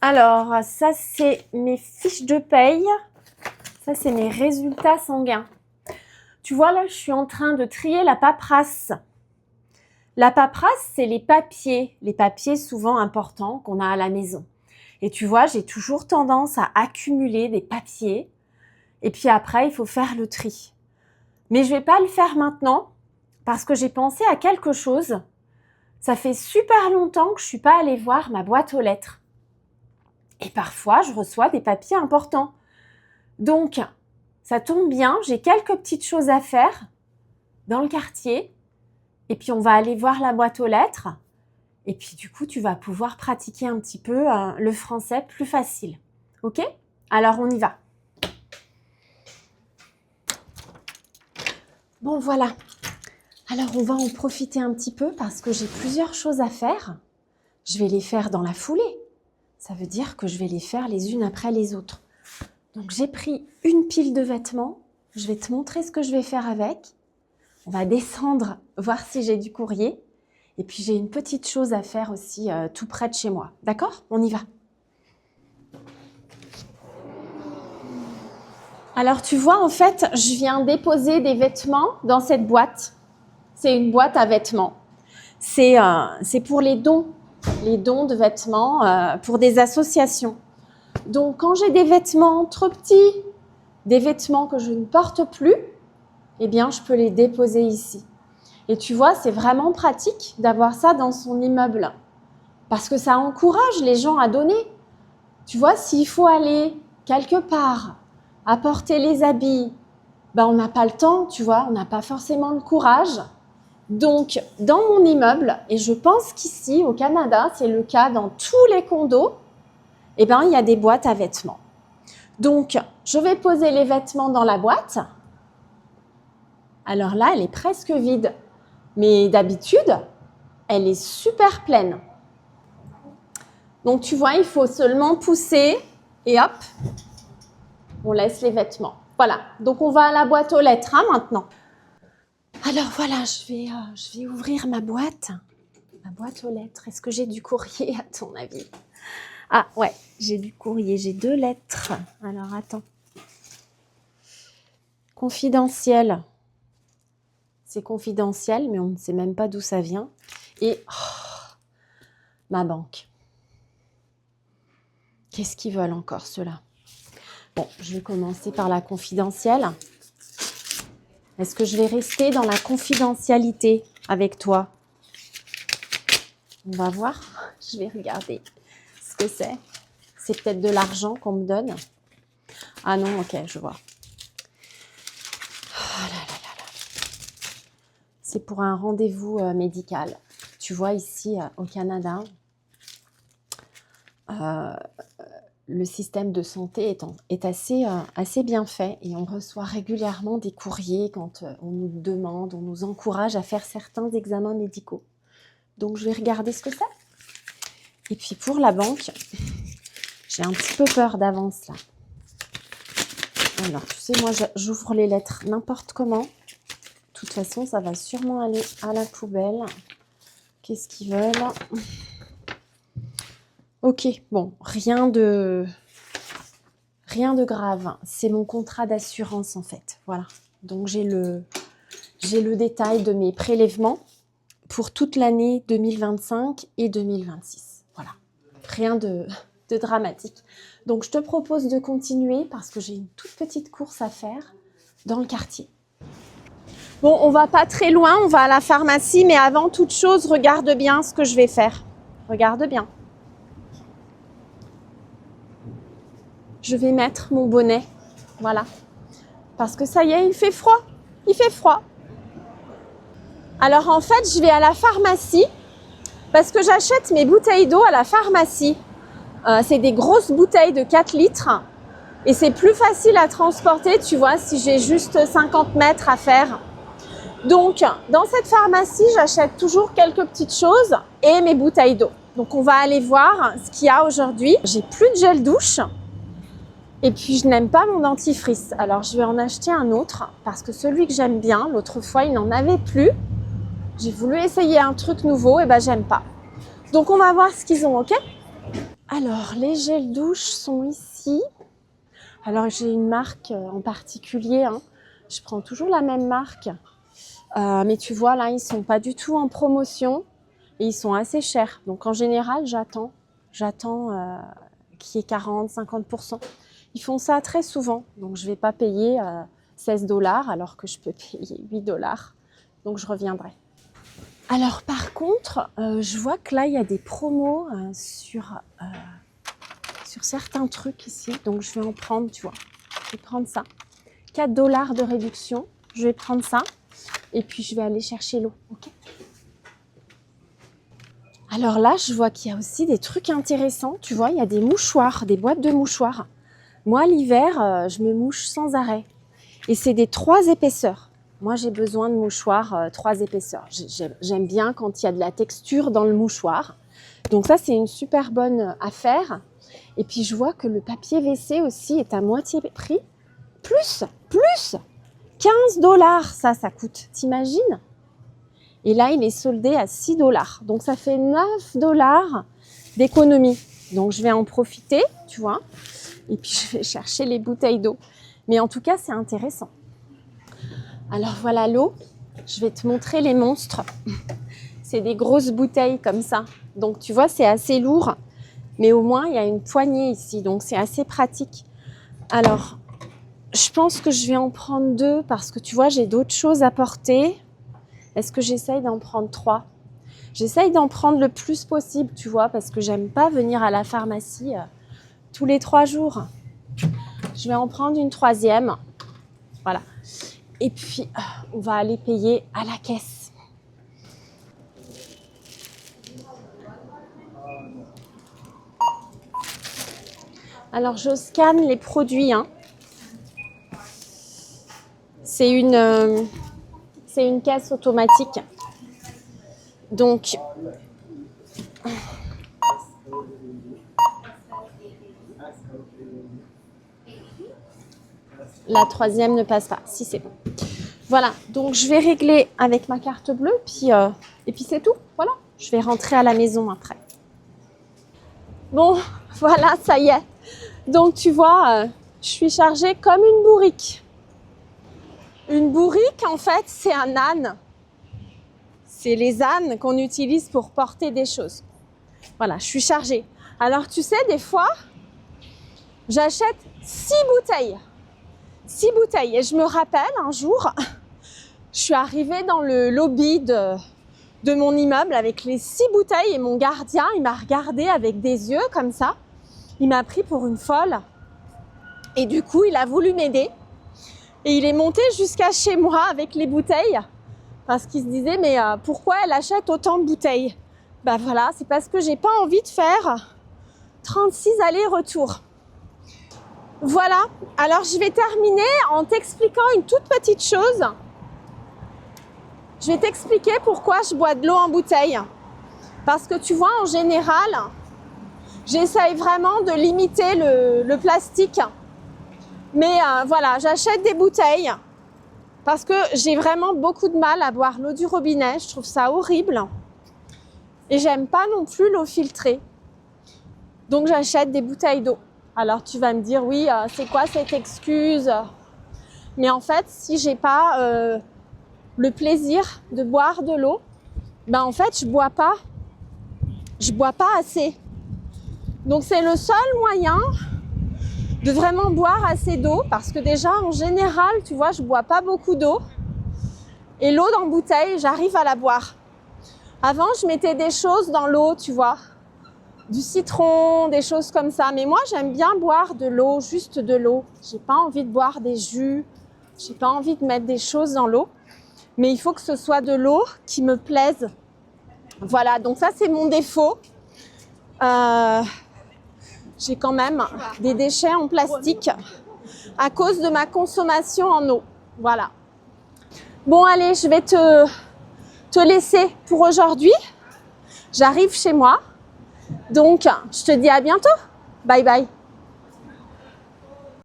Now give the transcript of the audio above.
Alors, ça, c'est mes fiches de paye. Ça, c'est mes résultats sanguins. Tu vois, là, je suis en train de trier la paperasse. La paperasse, c'est les papiers souvent importants qu'on a à la maison. Et tu vois, j'ai toujours tendance à accumuler des papiers. Et puis après, il faut faire le tri. Mais je vais pas le faire maintenant parce que j'ai pensé à quelque chose. Ça fait super longtemps que je suis pas allée voir ma boîte aux lettres. Et parfois, je reçois des papiers importants. Donc, ça tombe bien, j'ai quelques petites choses à faire dans le quartier. Et puis, on va aller voir la boîte aux lettres. Et puis, du coup, tu vas pouvoir pratiquer un petit peu le français plus facile. OK? Alors, on y va. Bon, voilà. Alors, on va en profiter un petit peu parce que j'ai plusieurs choses à faire. Je vais les faire dans la foulée. Ça veut dire que je vais les faire les unes après les autres. Donc, j'ai pris une pile de vêtements. Je vais te montrer ce que je vais faire avec. On va descendre, voir si j'ai du courrier. Et puis, j'ai une petite chose à faire aussi tout près de chez moi. D'accord? On y va. Alors, tu vois, en fait, je viens déposer des vêtements dans cette boîte. C'est une boîte à vêtements. C'est pour les dons de vêtements pour des associations. Donc, quand j'ai des vêtements trop petits, des vêtements que je ne porte plus, eh bien, je peux les déposer ici. Et tu vois, c'est vraiment pratique d'avoir ça dans son immeuble parce que ça encourage les gens à donner. Tu vois, s'il faut aller quelque part, apporter les habits, ben, on n'a pas le temps, tu vois, on n'a pas forcément le courage. Donc, dans mon immeuble, et je pense qu'ici, au Canada, c'est le cas dans tous les condos, eh ben, il y a des boîtes à vêtements. Donc, je vais poser les vêtements dans la boîte. Alors là, elle est presque vide. Mais d'habitude, elle est super pleine. Donc, tu vois, il faut seulement pousser et hop, on laisse les vêtements. Voilà, donc on va à la boîte aux lettres maintenant. Alors voilà, je vais ouvrir ma boîte aux lettres. Est-ce que j'ai du courrier à ton avis? Ah ouais, j'ai du courrier, j'ai 2 lettres. Alors attends. Confidentiel. C'est confidentiel, mais on ne sait même pas d'où ça vient. Et ma banque. Qu'est-ce qu'ils veulent encore ceux-là? Bon, je vais commencer par la confidentielle. Est-ce que je vais rester dans la confidentialité avec toi? On va voir. Je vais regarder ce que c'est. C'est peut-être de l'argent qu'on me donne. Ah non, ok, je vois. Oh là là là là. C'est pour un rendez-vous médical. Tu vois, ici, au Canada, le système de santé est assez bien fait et on reçoit régulièrement des courriers quand on nous demande, on nous encourage à faire certains examens médicaux. Donc, je vais regarder ce que c'est. Et puis, pour la banque, j'ai un petit peu peur d'avance là. Alors, tu sais, moi, j'ouvre les lettres n'importe comment. De toute façon, ça va sûrement aller à la poubelle. Qu'est-ce qu'ils veulent? Ok, bon, rien de grave. C'est mon contrat d'assurance en fait. Voilà. Donc j'ai le détail de mes prélèvements pour toute l'année 2025 et 2026. Voilà. Rien de dramatique. Donc je te propose de continuer parce que j'ai une toute petite course à faire dans le quartier. Bon, on va pas très loin, on va à la pharmacie, mais avant toute chose, regarde bien ce que je vais faire. Regarde bien. Je vais mettre mon bonnet, voilà. Parce que ça y est, il fait froid. Il fait froid. Alors en fait, je vais à la pharmacie parce que j'achète mes bouteilles d'eau à la pharmacie. C'est des grosses bouteilles de 4 litres et c'est plus facile à transporter, tu vois, si j'ai juste 50 mètres à faire. Donc, dans cette pharmacie, j'achète toujours quelques petites choses et mes bouteilles d'eau. Donc, on va aller voir ce qu'il y a aujourd'hui. J'ai plus de gel douche. Et puis, je n'aime pas mon dentifrice. Alors, je vais en acheter un autre parce que celui que j'aime bien, l'autre fois, il n'en avait plus. J'ai voulu essayer un truc nouveau et ben, j'aime pas. Donc, on va voir ce qu'ils ont, ok? Alors, les gels douche sont ici. Alors, j'ai une marque en particulier. Hein. Je prends toujours la même marque. Mais tu vois, là, ils sont pas du tout en promotion. Et ils sont assez chers. Donc, en général, j'attends qu'il y ait 40-50%. Ils font ça très souvent. Donc, je ne vais pas payer 16$ alors que je peux payer 8$. Donc, je reviendrai. Alors, par contre, je vois que là, il y a des promos sur certains trucs ici. Donc, je vais en prendre, tu vois. Je vais prendre ça. 4$ de réduction. Je vais prendre ça. Et puis, je vais aller chercher l'eau. Ok ? Alors là, je vois qu'il y a aussi des trucs intéressants. Tu vois, il y a des mouchoirs, des boîtes de mouchoirs. Moi, l'hiver, je me mouche sans arrêt. Et c'est des 3 épaisseurs. Moi, j'ai besoin de mouchoirs 3 épaisseurs. J'aime bien quand il y a de la texture dans le mouchoir. Donc ça, c'est une super bonne affaire. Et puis, je vois que le papier WC aussi est à moitié prix. Plus 15$, ça coûte. T'imagines ? Et là, il est soldé à 6$. Donc, ça fait 9$ d'économie. Donc, je vais en profiter, tu vois. Et puis, je vais chercher les bouteilles d'eau. Mais en tout cas, c'est intéressant. Alors, voilà l'eau. Je vais te montrer les monstres. C'est des grosses bouteilles comme ça. Donc, tu vois, c'est assez lourd. Mais au moins, il y a une poignée ici. Donc, c'est assez pratique. Alors, je pense que je vais en prendre 2 parce que, tu vois, j'ai d'autres choses à porter. Est-ce que j'essaye d'en prendre 3 ? J'essaye d'en prendre le plus possible, tu vois, parce que j'aime pas venir à la pharmacie tous les 3 jours. Je vais en prendre une 3e. Voilà. Et puis, on va aller payer à la caisse. Alors, je scanne les produits. Hein. C'est une caisse automatique. Donc, la 3e ne passe pas. Si, c'est bon. Voilà, donc je vais régler avec ma carte bleue, et puis c'est tout. Voilà, je vais rentrer à la maison après. Bon, voilà, ça y est. Donc, tu vois, je suis chargée comme une bourrique. Une bourrique, en fait, c'est un âne. C'est les ânes qu'on utilise pour porter des choses. Voilà, je suis chargée. Alors, tu sais, des fois, j'achète 6 bouteilles. 6 bouteilles. Et je me rappelle, un jour, je suis arrivée dans le lobby de mon immeuble avec les 6 bouteilles et mon gardien, il m'a regardé avec des yeux comme ça. Il m'a pris pour une folle. Et du coup, il a voulu m'aider. Et il est monté jusqu'à chez moi avec les bouteilles. Parce qu'il se disait, mais pourquoi elle achète autant de bouteilles ? Ben voilà, c'est parce que j'ai pas envie de faire 36 allers-retours. Voilà, alors je vais terminer en t'expliquant une toute petite chose. Je vais t'expliquer pourquoi je bois de l'eau en bouteille. Parce que tu vois, en général, j'essaye vraiment de limiter le plastique. Mais voilà, j'achète des bouteilles parce que j'ai vraiment beaucoup de mal à boire l'eau du robinet. Je trouve ça horrible. Et j'aime pas non plus l'eau filtrée. Donc j'achète des bouteilles d'eau. Alors tu vas me dire, oui, c'est quoi cette excuse ? Mais en fait, si j'ai pas le plaisir de boire de l'eau, ben en fait, je bois pas assez. Donc c'est le seul moyen de vraiment boire assez d'eau, parce que déjà en général, tu vois, je bois pas beaucoup d'eau. Et l'eau dans bouteille, j'arrive à la boire. Avant, je mettais des choses dans l'eau, tu vois, du citron, des choses comme ça. Mais moi, j'aime bien boire de l'eau, juste de l'eau. J'ai pas envie de boire des jus, j'ai pas envie de mettre des choses dans l'eau. Mais il faut que ce soit de l'eau qui me plaise. Voilà, donc ça, c'est mon défaut. J'ai quand même des déchets en plastique à cause de ma consommation en eau. Voilà. Bon, allez, je vais te laisser pour aujourd'hui. J'arrive chez moi. Donc, je te dis à bientôt. Bye bye.